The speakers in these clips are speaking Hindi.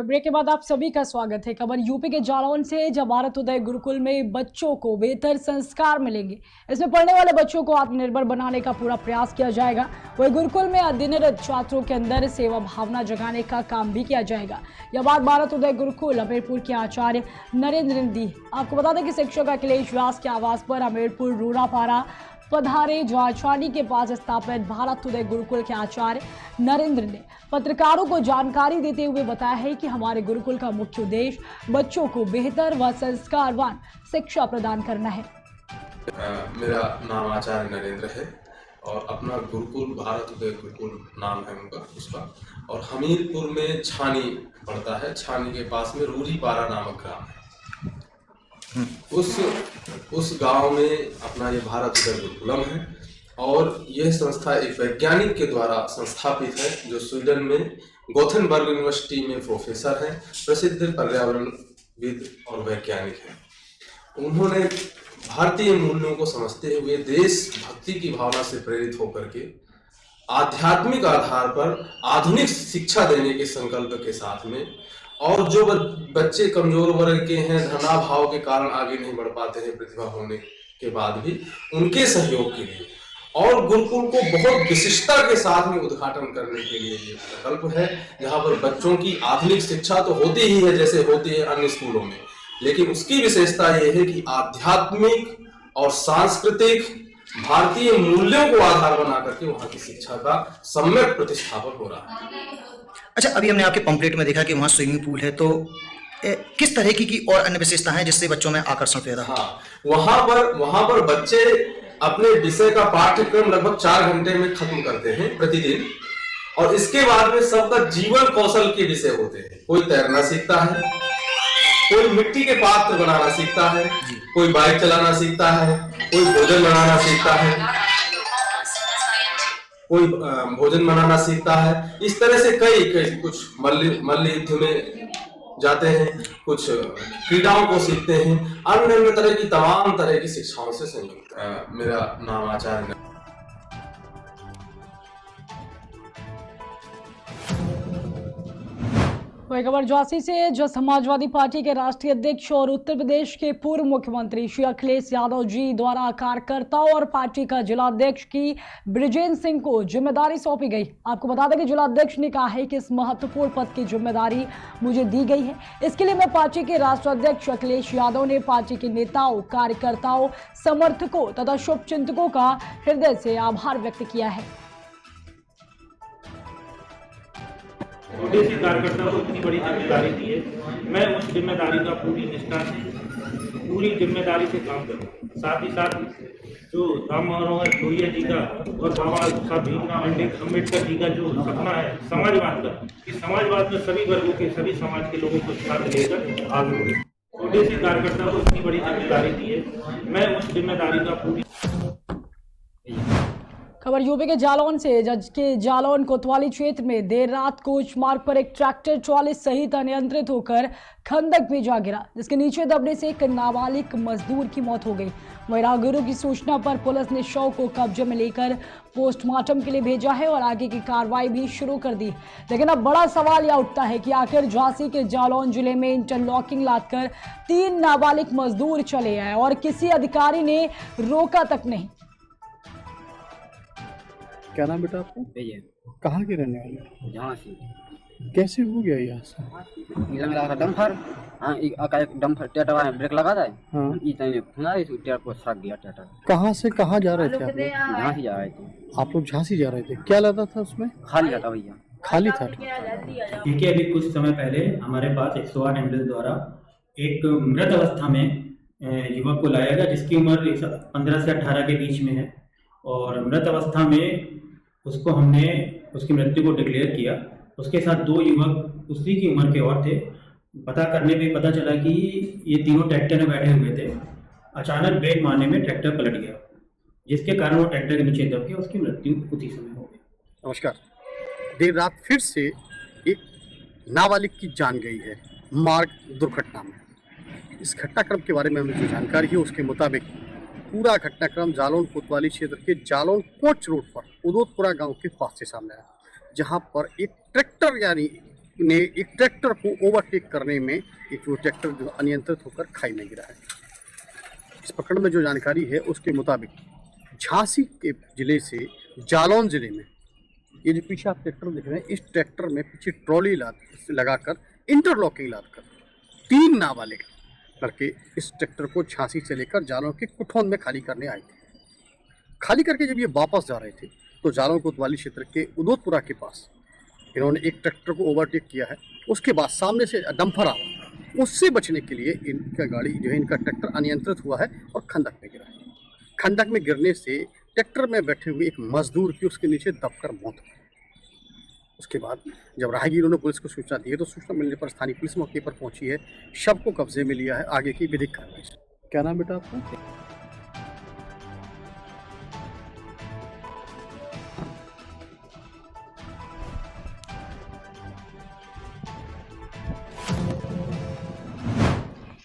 ब्रेक के बाद आप सभी का स्वागत है। खबर यूपी के जालौन से, जब भारत उदय गुरुकुल में बच्चों को बेहतर संस्कार मिलेंगे। इसमें पढ़ने वाले बच्चों को आत्मनिर्भर बनाने का पूरा प्रयास किया जाएगा। वही गुरुकुल में अध्ययनरत छात्रों के अंदर सेवा भावना जगाने का काम भी किया जाएगा। यह बात भारत उदय गुरुकुल हमीरपुर के आचार्य नरेंद्र ने दी। आपको बता दें कि शिक्षक अखिलेश व्यास के आवास पर हमीरपुर रूरापारा पधारे जाछानी के पास स्थापित भारत उदय गुरुकुल के आचार्य नरेंद्र ने पत्रकारों को जानकारी देते हुए बताया है कि हमारे गुरुकुल का मुख्य उद्देश्य बच्चों को बेहतर व संस्कारवान शिक्षा प्रदान करना है। मेरा नाम आचार्य नरेंद्र है और अपना गुरुकुल भारत उदय गुरुकुल नाम है उनका उसका, और हमीरपुर में छानी पड़ता है। छानी के पास में रूरीपारा नामक ग्राम है। उस गांव में अपना ये भारत उदय गुरुकुलम है और यह संस्था एक वैज्ञानिक के द्वारा संस्थापित है जो स्वीडन में गोथेनबर्ग यूनिवर्सिटी में प्रोफेसर हैं, प्रसिद्ध पर्यावरणविद और वैज्ञानिक हैं। उन्होंने भारतीय मूल्यों को समझते हुए देशभक्ति की भावना से प्रेरित होकर के आध्यात्मिक आधार पर आधुनिक शिक्षा देने के संकल्प के साथ में, और जो बच्चे कमजोर वर्ग के हैं, धनाभाव के कारण आगे नहीं बढ़ पाते हैं प्रतिभा होने के बाद भी, उनके सहयोग के लिए और गुरुकुल को बहुत विशिष्टता के साथ में उद्घाटन करने के लिए ये संकल्प है, जहां पर बच्चों की आधुनिक शिक्षा तो होती ही है जैसे होती है अन्य स्कूलों में, लेकिन उसकी विशेषता ये है कि आध्यात्मिक और सांस्कृतिक भारतीय मूल्यों को आधार बना करके वहां की शिक्षा का सम्यक प्रतिष्ठापन हो रहा है। अच्छा, अभी हमने आपके पंपलेट में देखा कि वहाँ स्विमिंग पूल है, तो किस तरह की और अन्य विशेषता है जिससे बच्चों में आकर्षण पैदा हो? हाँ, वहाँ पर बच्चे अपने विषय का पाठ्यक्रम लगभग 4 घंटे में खत्म करते हैं प्रतिदिन, और इसके बाद में सबका जीवन कौशल के विषय होते हैं। कोई तैरना सीखता है, कोई मिट्टी के पात्र बनाना सीखता है, कोई बाइक चलाना सीखता है, कोई भोजन बनाना सीखता है, कोई भोजन बनाना सीखता है। इस तरह से कई कुछ मल्ल युद्ध में जाते हैं, कुछ क्रीड़ाओं को सीखते हैं, अन्य तरह की तमाम तरह की शिक्षाओं से संयुक्त। मेरा नाम आचार्य खबर झांसी से, जो समाजवादी पार्टी के राष्ट्रीय अध्यक्ष और उत्तर प्रदेश के पूर्व मुख्यमंत्री श्री अखिलेश यादव जी द्वारा कार्यकर्ताओं और पार्टी का जिलाध्यक्ष की ब्रिजेंद्र सिंह को जिम्मेदारी सौंपी गई। आपको बता दें कि जिलाध्यक्ष ने कहा है कि इस महत्वपूर्ण पद की जिम्मेदारी मुझे दी गई है। इसके लिए मैं पार्टी के राष्ट्रीय अध्यक्ष अखिलेश यादव ने पार्टी के नेताओं, कार्यकर्ताओं, समर्थकों तथा शुभचिंतकों का हृदय से आभार व्यक्त किया है। छोटे कार्यकर्ता को इतनी बड़ी जिम्मेदारी दी है, मैं उस जिम्मेदारी का पूरी निष्ठा से, पूरी जिम्मेदारी से काम करूँ। साथ ही साथ जो राम मनोहर लोहिया जी का और बाबा साहब भीमराव अम्बेडकर जी का जो सपना है समाजवाद का, इस समाजवाद में सभी वर्गों के, सभी समाज के लोगों को साथ लेकर आगे बढ़े। छोटे से कार्यकर्ता को इतनी बड़ी जिम्मेदारी दी है, मैं उस जिम्मेदारी का पूरी। खबर यूपी के जालौन से, जज के जालौन कोतवाली क्षेत्र में देर रात कोच मार्ग पर एक ट्रैक्टर ट्रॉली सहित अनियंत्रित होकर खंदक में जा गिरा, जिसके नीचे दबने से एक नाबालिग मजदूर की मौत हो गई। वहीं राहगीरों की सूचना पर पुलिस ने शव को कब्जे में लेकर पोस्टमार्टम के लिए भेजा है और आगे की कार्रवाई भी शुरू कर दी। लेकिन अब बड़ा सवाल यह उठता है कि आखिर झांसी के जालौन जिले में इंटरलॉकिंग लादकर 3 नाबालिग मजदूर चले आए और किसी अधिकारी ने रोका तक नहीं। क्या नाम बेटा आपका? कहाँ के रहने वाले? यहाँ से। कैसे हो गया यहाँ से? लगा था डंपर, हाँ एक डंपर ट्रैक्टर में ब्रेक लगा था, हाँ इतने खुना इस ट्रैक्टर को सक गया ट्रैक्टर। कहाँ से कहाँ जा रहे थे आप लोग? झांसी जा रहे थे। आप लोग झांसी जा रहे थे, क्या लगा था उसमें? खाली था भैया, खाली था। देखिए, अभी कुछ समय पहले हमारे पास 108 एम्बुलेंस द्वारा एक मृत अवस्था में युवक को लाया गया, जिसकी उम्र 15 से 18 के बीच में है, और मृत अवस्था में उसको हमने उसकी मृत्यु को डिक्लेयर किया। उसके साथ 2 युवक उसी की उम्र के और थे। पता करने पे पता चला कि ये तीनों ट्रैक्टर में बैठे हुए थे। अचानक ब्रेक मारने में ट्रैक्टर पलट गया, जिसके कारण वो ट्रैक्टर के नीचे दब गया, उसकी मृत्यु उसी समय हो गई। नमस्कार। देर रात फिर से एक नाबालिग की जान गई है मार्ग दुर्घटना में। इस घटनाक्रम के बारे में हमें जो जानकारी है उसके मुताबिक पूरा घटनाक्रम जालौन कोतवाली क्षेत्र के जालौन कोच रोड पर उदोतपुरा गांव के पास से सामने आया, जहां पर एक ट्रैक्टर यानी ने एक ट्रैक्टर को ओवरटेक करने में एक वो ट्रैक्टर जो अनियंत्रित होकर खाई में गिरा है। इस प्रकरण में जो जानकारी है उसके मुताबिक झांसी के जिले से जालौन जिले में ये जो पीछे आप ट्रैक्टर देख रहे हैं, इस ट्रैक्टर में पीछे ट्रॉली लगाकर इंटरलॉकिंग लादकर 3 नाबालिग लड़के इस ट्रैक्टर को झांसी से लेकर जालौन के कुठौन में खाली करने आए थे। खाली करके जब ये वापस जा रहे थे तो जालौन कोतवाली क्षेत्र के उदोतपुरा के पास इन्होंने एक ट्रैक्टर को ओवरटेक किया है। उसके बाद सामने से डंपर आ रहा, उससे बचने के लिए इनका गाड़ी जो है, इनका ट्रैक्टर अनियंत्रित हुआ है और खंडक में गिरा है। खंडक में गिरने से ट्रैक्टर में बैठे हुए एक मजदूर की उसके नीचे दबकर मौत हो गई। उसके बाद जब राहगीरों ने पुलिस को सूचना दी है तो सूचना मिलने पर स्थानीय पुलिस मौके पर पहुंची है, शव को कब्जे में लिया है, आगे की विधिक कार्रवाई। क्या नाम बेटा आपका?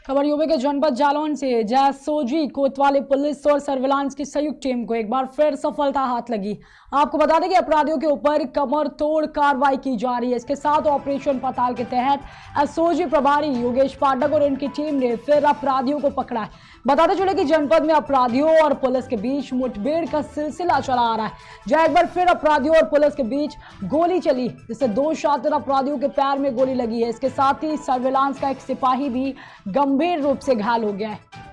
खबर यूपी के जनपद जालौन से जैसोजी कोतवाली पुलिस और सर्विलांस की संयुक्त टीम को एक बार फिर सफलता हाथ लगी। आपको बता दें कि अपराधियों के ऊपर कमर तोड़ कार्रवाई की जा रही है। इसके साथ ऑपरेशन पाताल के तहत एसओजी प्रभारी योगेश पाठक और इनकी टीम ने फिर अपराधियों को पकड़ा है। बताते चले कि जनपद में अपराधियों और पुलिस के बीच मुठभेड़ का सिलसिला चला आ रहा है, जहां एक बार फिर अपराधियों और पुलिस के बीच गोली चली, जिससे 2 शातिर अपराधियों के पैर में गोली लगी है। इसके साथ ही सर्विलांस का एक सिपाही भी गंभीर रूप से घायल हो गया है।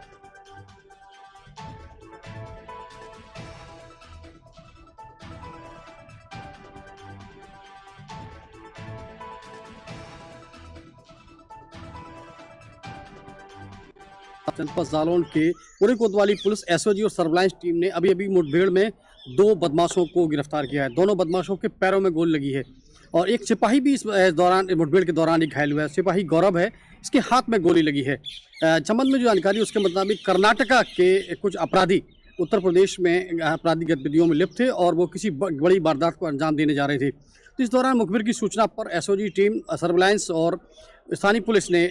जनपद जालौन के पूरे कोतवाली पुलिस, एसओजी और सर्विलांस टीम ने अभी मुठभेड़ में 2 बदमाशों को गिरफ्तार किया है। दोनों बदमाशों के पैरों में गोली लगी है और एक सिपाही भी इस दौरान मुठभेड़ के दौरान ही घायल हुआ है। सिपाही गौरव है, इसके हाथ में गोली लगी है। संबंध में जो जानकारी उसके मुताबिक कर्नाटका के कुछ अपराधी उत्तर प्रदेश में आपराधिक गतिविधियों में लिप्त थे और वो किसी बड़ी वारदात को अंजाम देने जा रहे थे। तो इस दौरान मुखबिर की सूचना पर एसओजी टीम, सर्विलांस और स्थानीय पुलिस ने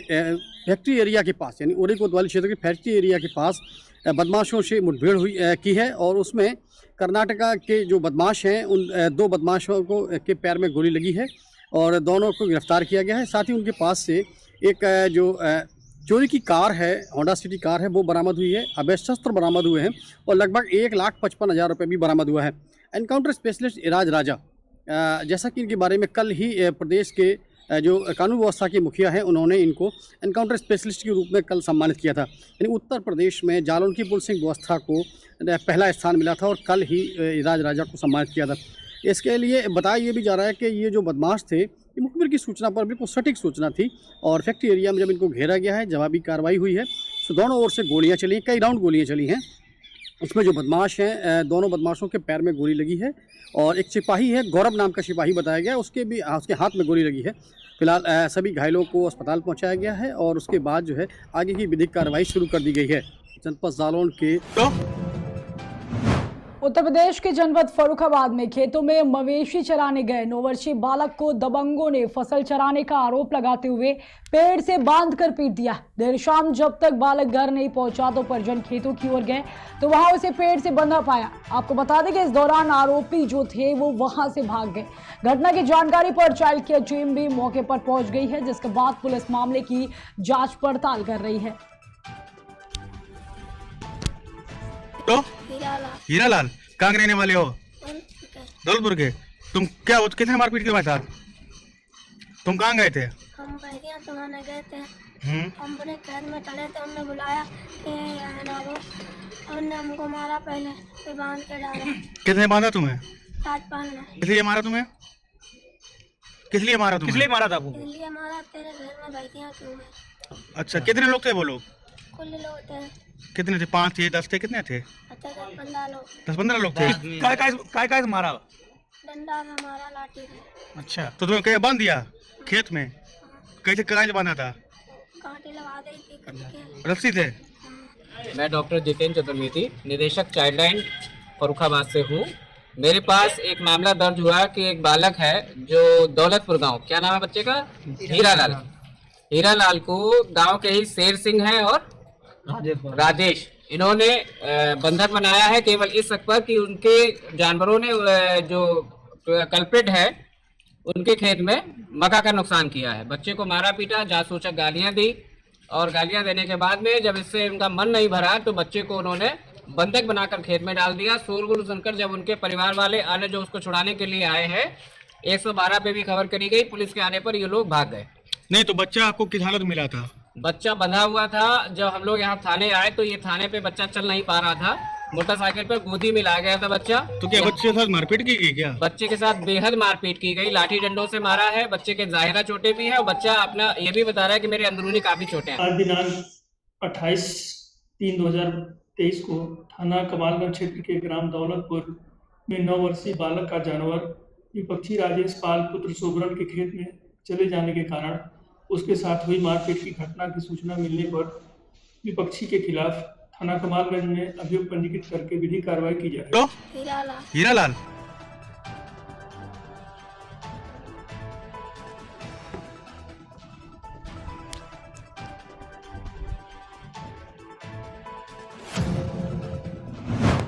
फैक्ट्री एरिया के पास यानी उरी कोतवाली क्षेत्र के फैक्ट्री एरिया के पास बदमाशों से मुठभेड़ की है और उसमें कर्नाटका के जो बदमाश हैं उन 2 बदमाशों को के पैर में गोली लगी है और दोनों को गिरफ्तार किया गया है। साथ ही उनके पास से एक जो चोरी की कार है, होंडा सिटी कार है, वो बरामद हुई है। अवैध शस्त्र बरामद हुए हैं और लगभग 1,55,000 रुपये भी बरामद हुआ है। एनकाउंटर स्पेशलिस्ट इराज राजा, जैसा कि इनके बारे में कल ही प्रदेश के जो कानून व्यवस्था के मुखिया हैं उन्होंने इनको एनकाउंटर स्पेशलिस्ट के रूप में कल सम्मानित किया था। यानी उत्तर प्रदेश में जालौन की पुलिसिंग व्यवस्था को पहला स्थान मिला था और कल ही इराज राजा को सम्मानित किया था। इसके लिए बताया ये भी जा रहा है कि ये जो बदमाश थे, ये मुखबिर की सूचना पर बिल्कुल सटीक सूचना थी और फैक्ट्री एरिया में जब इनको घेरा गया है, जवाबी कार्रवाई हुई है, तो दोनों ओर से गोलियाँ चली, कई राउंड गोलियाँ चली हैं। उसमें जो बदमाश हैं, दोनों बदमाशों के पैर में गोली लगी है और एक सिपाही है, गौरव नाम का सिपाही बताया गया, उसके हाथ में गोली लगी है। फिलहाल सभी घायलों को अस्पताल पहुंचाया गया है और उसके बाद जो है आगे की विधिक कार्रवाई शुरू कर दी गई है। जनपद जालौन के उत्तर प्रदेश के जनपद फर्रुखाबाद में खेतों में मवेशी चराने गए 9 वर्षीय बालक को दबंगों ने फसल चराने का आरोप लगाते हुए पेड़ से बांधकर पीट दिया। देर शाम जब तक बालक घर नहीं पहुंचा तो परिजन खेतों की ओर गए तो वहां उसे पेड़ से बंधा पाया। आपको बता दें कि इस दौरान आरोपी जो थे वो वहां से भाग गए। घटना की जानकारी पर चाइल्ड केयर टीम भी मौके पर पहुंच गई है, जिसके बाद पुलिस मामले की जाँच पड़ताल कर रही है। तो हीरालाल कहाँ के रहने वाले हो? दौलतपुर के। तुम क्या कितने मारपीट के बाद तुम कहाँ गए थे? हम बहरिया तुम्हारे गए थे। हम अपने खेत में चले थे, हमने बुलाया हमने हमको मारा, पहले फिर बांध के डाला। किसने बांधा तुम्हें? राजपाल ने। इसलिए मारा तुम्हें? किस लिए मारा तुम्हें? इसलिए मारा तेरे घर में बहरिया क्यों है? अच्छा, कितने लोग थे वो लोग? कुल लोग थे। कितने थे? 5 थे, 10 थे, कितने थे? 15 लोग। 10-15 लोग थे। काय मारा? डंडा में मारा, लाठी से। अच्छा, तो तुम्हें कहीं बांध दिया खेत में? कैसे कराए बांधा था? कांटे लगा दी थी, रस्सी से? मैं डॉक्टर जितेंद्र चतुर्वेदी, निदेशक चाइल्ड लाइन फर्रुखाबाद से हूँ। मेरे पास एक मामला दर्ज हुआ कि एक बालक है जो दौलतपुर गांव, क्या नाम है बच्चे का? हीरालाल को गांव के ही शेर सिंह है और राजेश, इन्होंने बंधक बनाया है केवल इस शक पर कि उनके जानवरों ने जो कल्प्रिट है उनके खेत में मक्का का नुकसान किया है। बच्चे को मारा पीटा, जासूचक गालियां दी और गालियां देने के बाद में जब इससे उनका मन नहीं भरा तो बच्चे को उन्होंने बंधक बनाकर खेत में डाल दिया। शोरगुल सुनकर जब उनके परिवार वाले आने जो उसको छुड़ाने के लिए आए हैं, 112 पे भी खबर करी गई। पुलिस के आने पर ये लोग भाग गए। नहीं तो बच्चा आपको किस हालत में मिला था? बच्चा बंधा हुआ था। जब हम लोग यहाँ थाने आए तो ये थाने पे बच्चा चल नहीं पा रहा था, मोटरसाइकिल पर गोदी में ला गया था बच्चा। तो क्या बच्चे के साथ मारपीट की गई क्या? बच्चे के साथ बेहद मारपीट की गई, लाठी डंडों से मारा है। बच्चे के ज़ाहिरा चोटें भी है और बच्चा अपना ये भी बता रहा है कि मेरे अंदरूनी काफी चोटें हैं। आज दिनांक 28/3/2023 को थाना कमालगंज क्षेत्र के ग्राम दौलतपुर में 9 वर्षीय बालक का जानवर विपक्षी राजेश पाल पुत्र सोबरन के खेत में चले जाने के कारण उसके साथ हुई मारपीट की घटना की सूचना मिलने पर विपक्षी के खिलाफ थाना कमालगंज में अभियोग पंजीकृत करके विधिक कार्रवाई की जा रही है। हीरालाल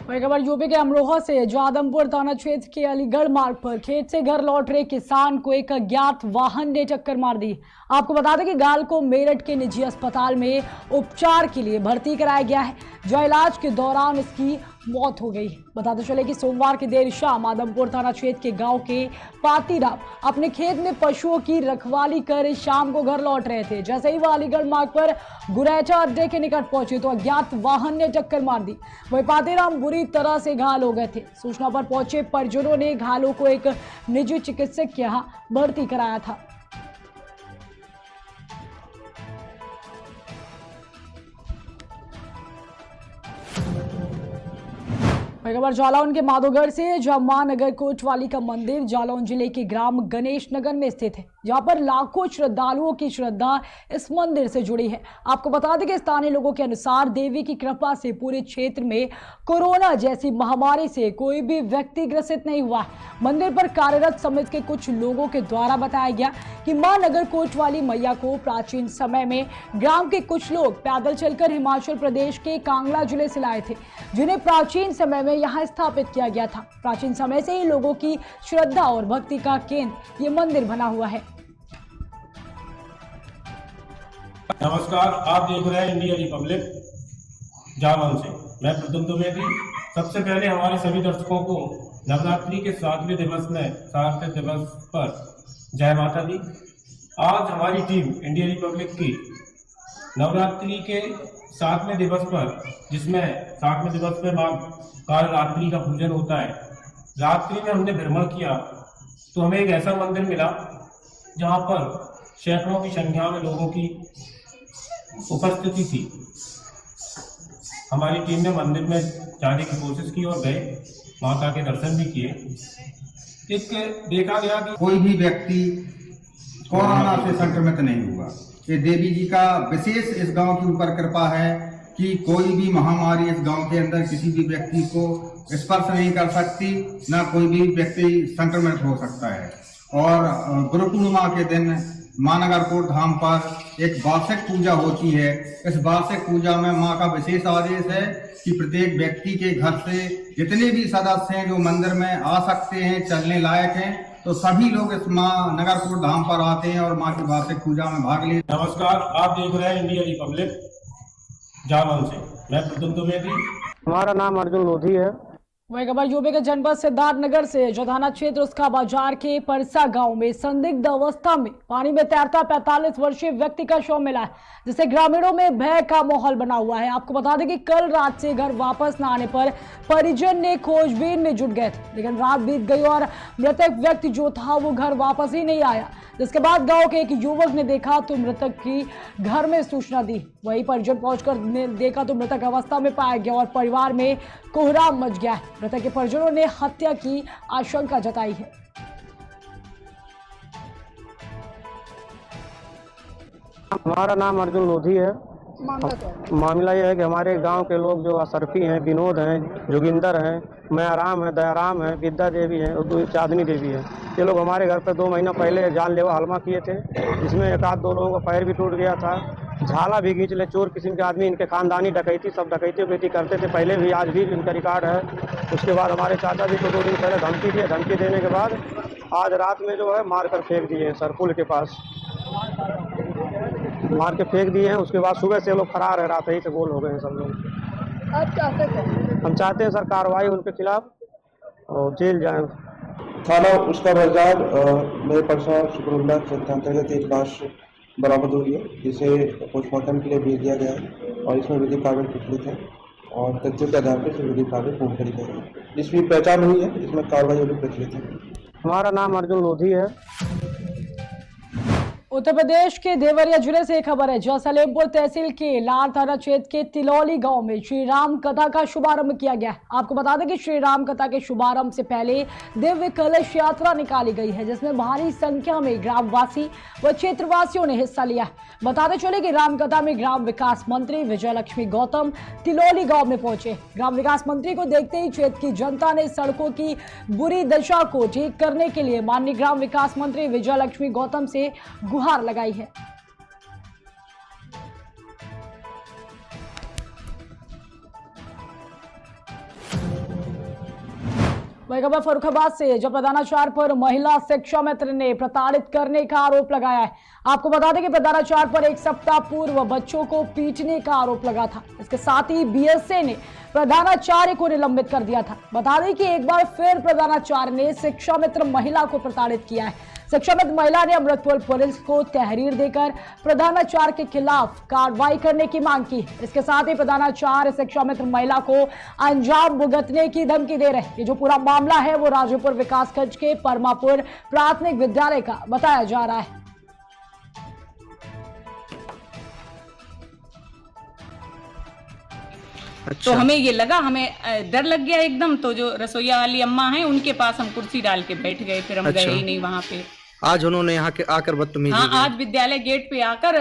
वही खबर यूपी के अमरोहा से, जो आदमपुर थाना क्षेत्र के अलीगढ़ मार्ग पर खेत से घर लौट रहे किसान को एक अज्ञात वाहन ने टक्कर मार दी। आपको बता दें कि घायल को मेरठ के निजी अस्पताल में उपचार के लिए भर्ती कराया गया है, जो इलाज के दौरान इसकी मौत हो गई। बताते चले कि सोमवार की देर शाम आदमपुर थाना क्षेत्र के गांव के पातीराम अपने खेत में पशुओं की रखवाली कर शाम को घर लौट रहे थे। जैसे ही वह अलीगढ़ मार्ग पर गुरैचा अड्डे के निकट पहुंचे तो अज्ञात वाहन ने टक्कर मार दी। वही पातीराम बुरी तरह से घायल हो गए थे। सूचना पर पहुंचे परिजनों ने घायलों को एक निजी चिकित्सक के यहाँ भर्ती कराया था। खबर जालौन के माधोगढ़ से, जहां मां नगर कोतवाली का मंदिर जालौन जिले के ग्राम गणेश नगर में स्थित है, जहां पर लाखों श्रद्धालुओं की श्रद्धा इस मंदिर से जुड़ी है। आपको बता दें कि स्थानीय लोगों के अनुसार देवी की कृपा से पूरे क्षेत्र में कोरोना जैसी महामारी से कोई भी व्यक्ति ग्रसित नहीं हुआ है। मंदिर पर कार्यरत समिति के कुछ लोगों के द्वारा बताया गया कि मां नगर कोतवाली मैया को प्राचीन समय में ग्राम के कुछ लोग पैदल चलकर हिमाचल प्रदेश के कांगड़ा जिले से लाए थे, जिन्हें प्राचीन समय में यहाँ स्थापित किया गया था। प्राचीन समय से ही लोगों की श्रद्धा और भक्ति का केंद्र ये मंदिर बना हुआ है। नमस्कार, आप देख रहे हैं इंडिया रिपब्लिक जालौन से। मैं प्रद्युम्न द्विवेदी। सबसे पहले हमारे सभी दर्शकों को नवरात्रि के 7वें दिवस में सार्थक दिवस पर जय माता दी। आज हमारी टीम इंडिया रिपब्लिक की नवरात्रि के 7वें दिवस पर, जिसमें 7वें दिवस में मां काल रात्रि का पूजन होता है, रात्रि में हमने भ्रमण किया तो हमें एक ऐसा मंदिर मिला जहां पर सैकड़ों की संख्या में लोगों की उपस्थिति थी। हमारी टीम ने मंदिर में जाने की कोशिश की और गए, माता के दर्शन भी किए। एक देखा गया कि कोई भी व्यक्ति कोरोना से संक्रमित नहीं हुआ। ये देवी जी का विशेष इस गांव के ऊपर कृपा है कि कोई भी महामारी इस गांव के अंदर किसी भी व्यक्ति को स्पर्श नहीं कर सकती, ना कोई भी व्यक्ति संक्रमित हो सकता है। और गुरु पूर्णिमा के दिन मां नगर कोट धाम पर एक वार्षिक पूजा होती है। इस वार्षिक पूजा में मां का विशेष आदेश है कि प्रत्येक व्यक्ति के घर से जितने भी सदस्य हैं जो मंदिर में आ सकते हैं, चलने लायक हैं, तो सभी लोग इस मां नगर कोट धाम पर आते हैं और मां की वार्षिक पूजा में भाग लेते हैं। नमस्कार, आप देख रहे हैं इंडिया रिपब्लिक जालौन से। मैं प्रद्युम्न द्विवेदी। हमारा नाम अर्जुन लोधी है। वही खबर यूपी के जनपद सिद्धार्थ नगर से, जो थाना क्षेत्र उसका बाजार के परसा गांव में संदिग्ध अवस्था में पानी में तैरता 45 वर्षीय व्यक्ति का शव मिला है, जिससे ग्रामीणों में भय का माहौल बना हुआ है। आपको बता दें कि कल रात से घर वापस न आने पर परिजन ने खोजबीन में जुट गए थे, लेकिन रात बीत गई और मृतक व्यक्ति जो था वो घर वापस ही नहीं आया। जिसके बाद गांव के एक युवक ने देखा तो मृतक की घर में सूचना दी। वहीं परिजन पहुंचकर देखा तो मृतक अवस्था में पाया गया और परिवार में कोहराम मच गया है। मृतक के परिजनों ने हत्या की आशंका जताई है। हमारा नाम अर्जुन लोधी है। मामला यह है कि हमारे गांव के लोग जो अशरफी हैं, विनोद हैं, जोगिंदर हैं, मयाराम है, दयाराम है, विद्या देवी है और चांदनी देवी है, ये लोग हमारे घर पर 2 महीना पहले जानलेवा हमला किए थे, जिसमें एक आध 2 लोगों का पैर भी टूट गया था, झाला भी खींच ले। चोर किस्म के आदमी, इनके खानदानी डकैती, सब डकैती करते थे पहले भी, आज भी इनका रिकॉर्ड है। उसके बाद हमारे चाचा जी को 2 दिन पहले धमकी दिए। धमकी देने के बाद आज रात में जो है मार कर फेंक दिए हैं सर, पुल के पास मार के फेंक दिए हैं। उसके बाद सुबह से लोग फरार है, रात ही से गोल हो गए हैं सब लोग। आप चाहते हैं? हम चाहते हैं सर कार्रवाई उनके खिलाफ और जेल जाए। थाना उसका बाजार मेरे परसा शुक्रवार के अंतर्गत एक लाश बरामद हुई है, जिसे पोस्टमार्टम के लिए भेज दिया गया है और इसमें विधिक कार्रवाई प्रचलित है और तथ्यों के आधार पर विधिक कार्रवाई पूर्ण करी गई है। जिसकी पहचान हुई है, इसमें कार्रवाई अभी प्रचलित है। हमारा नाम अर्जुन लोधी है। उत्तर प्रदेश के देवरिया जिले से खबर है, जहां सलेमपुर तहसील के लार थाना क्षेत्र के तिलौली गांव में श्री राम कथा का शुभारंभ किया गया है। आपको बता दें कि श्री राम कथा के शुभारंभ से पहले दिव्य कलश यात्रा निकाली गई है, जिसमें भारी संख्या में ग्रामवासी व क्षेत्रवासियों ने हिस्सा लिया। बताते चले कि राम कथा में ग्राम विकास मंत्री विजय लक्ष्मी गौतम तिलौली गाँव में पहुंचे। ग्राम विकास मंत्री को देखते ही क्षेत्र की जनता ने सड़कों की बुरी दशा को ठीक करने के लिए माननीय ग्राम विकास मंत्री विजय लक्ष्मी गौतम से गुहार लगाई है। वही खबर फर्रुखाबाद से, जब प्रधानाचार्य पर महिला शिक्षा मित्र ने प्रताड़ित करने का आरोप लगाया है। आपको बता दें कि प्रधानाचार्य पर एक सप्ताह पूर्व बच्चों को पीटने का आरोप लगा था। इसके साथ ही बीएसए ने प्रधानाचार्य को निलंबित कर दिया था। बता दें कि एक बार फिर प्रधानाचार्य ने शिक्षा मित्र महिला को प्रताड़ित किया है। शिक्षा मित्र महिला ने अमृतपुर पुलिस को तहरीर देकर प्रधानाचार्य के खिलाफ कार्रवाई करने की मांग की। इसके साथ ही प्रधानाचार्य शिक्षा मित्र महिला को अंजाम भुगतने की धमकी दे रहे। ये जो पूरा मामला है वो राजूपुर विकासखंड के परमापुर प्राथमिक विद्यालय का बताया जा रहा है। तो हमें ये लगा, हमें डर लग गया एकदम। तो जो रसोईया वाली अम्मा हैं उनके पास हम कुर्सी डाल के बैठ गए, फिर हम गए ही नहीं वहाँ पे। आज उन्होंने यहाँ के आकर बदतमीजी हाँ, आज विद्यालय गेट पे आकर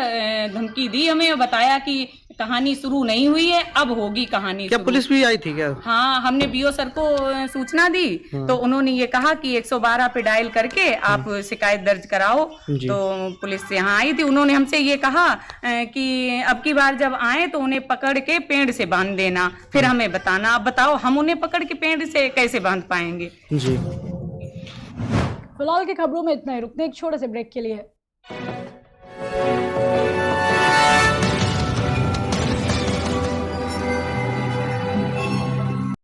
धमकी दी हमें और बताया कि कहानी शुरू नहीं हुई है, अब होगी कहानी। क्या पुलिस भी आई थी क्या? हाँ, हमने बीओ सर को सूचना दी। तो उन्होंने ये कहा कि 112 पे डायल करके आप शिकायत दर्ज कराओ। तो पुलिस यहाँ आई थी। उन्होंने हमसे ये कहा कि अब की बार जब आए तो उन्हें पकड़ के पेड़ से बांध देना, फिर हमें बताना। अब बताओ हम उन्हें पकड़ के पेड़ से कैसे बांध पाएंगे? जी, फिलहाल की खबरों में इतना ही। रुकते एक छोटे से ब्रेक के लिए।